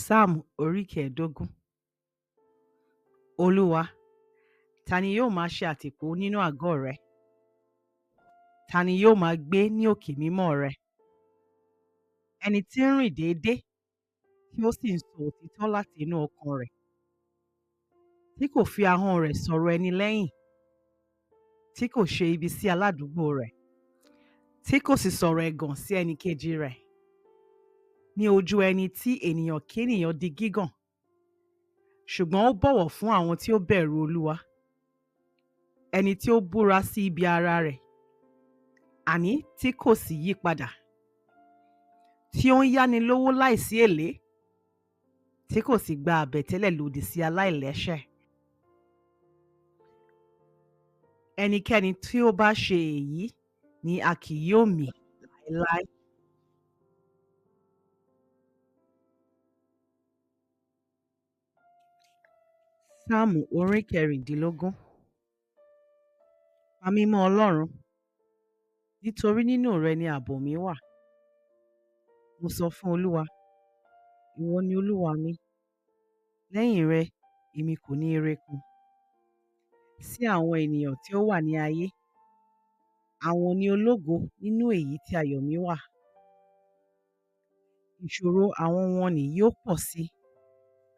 Sáàmù orí kẹẹ̀ẹ́dógún. Olúwa, ta ni yóò máa ṣe àtìpó nínú àgọ́ rẹ? Ta ni yóò máa gbé ní òkè mímọ́ rẹ? Ẹni tí ń rìn déédé tí ó sì ń sọ òtítọ́ láti inú ọkàn rẹ̀, tí kò fi ahọ́n rẹ̀ sọ̀rọ̀ ẹni lẹ́yìn, tí kò ṣe ibi sí aládùúgbò rẹ̀, tí kò sì sọ̀rọ̀ ẹ̀gàn sí ẹnì kejì rẹ̀. Ní ojú ẹni tí ènìyàn kénìyàn di gígàn, ṣùgbọ́n ó bọ̀wọ̀ fún àwọn tí ó bẹ̀rù Olúwa. Ẹni tí ó búra sí ibi ara rẹ̀, àní tí kò sì yí padà, tí ó ń yáni lówó láìsí èlé, tí kò sì gba àbẹ̀tẹ́lẹ̀ lòdì sí aláìlẹ́ṣẹ̀. Ẹnikẹ́ni tí ó bá ṣe èyí ni a kì yóò mì láéláé. Sáàmù orí kẹrìndínlógún. Pa mí mọ́ Ọlọ́run, nítorí nínú rẹ ni ààbò mi wà. Mo sọ fún Olúwa, ìwọ ni Olúwa mi. Lẹ́yìn rẹ, èmi kò ní ire kan. Sí àwọn ènìyàn tí ó wà ní ayé, àwọn ni ológo nínú èyí tí ayọ̀ mi wà. Ìṣòro àwọn wọn nì yóò pọ̀ sí,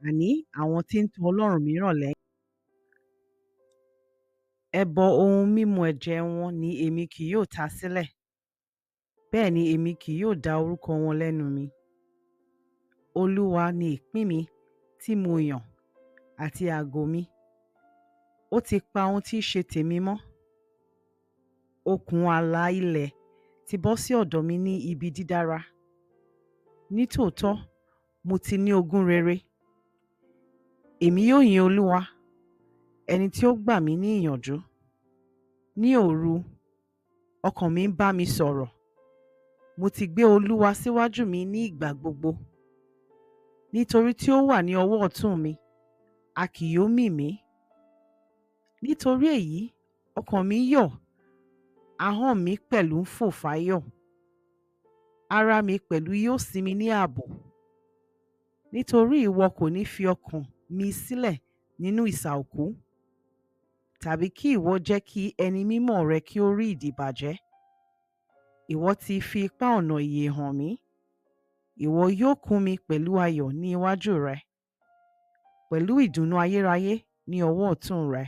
àní àwọn tí ń tọ Ọlọ́run mìíràn lẹ́yìn. Ẹbọ ohun mímu ẹ̀jẹ̀ wọn ni èmi kì yóò ta sílẹ̀, bẹ́ẹ̀ ni èmi kì yóò dá orúkọ wọn lẹ́nu mi. Olúwa ni ìpín mi tí mo yàn àti àgò mi. Ó ti pa ohun tí í ṣe tèmi mọ́. Okùn ààlà ilẹ̀ ti bọ́ sí ọ̀dọ̀ mi ní ibi dídára. Nítòótọ́, mo ti ní ogún rere. Èmi yóò yin Olúwa, ẹni tí ó gbà mí ní ìyànjú. Ní òru, ọkàn mi ń bá mi sọ̀rọ̀. Mo ti gbé Olúwa síwájú mi ní ìgbà gbogbo. Nítorí tí ó wà ní ọwọ́ ọ̀tún mi, a kì yóò mì mí. Nítorí èyí, ọkàn mi yọ̀, ahọ́n mi pẹ̀lú ń fò fáyọ̀. Ara mi pẹ̀lú yóò sinmi ní ààbò. Nítorí ìwọ kò ní fi ọkàn mi sílẹ̀ nínú isà òkú, tàbí kí ìwọ jẹ́ kí ẹni mímọ́ rẹ kí ó rí ìdìbàjẹ́. Ìwọ ti fi ipá ọ̀nà ìyè hàn mí. Ìwọ yóò kún mi pẹ̀lú ayọ̀ ní iwájú rẹ, pẹ̀lú ìdùnnú ayérayé ní ọwọ́ ọ̀tún rẹ.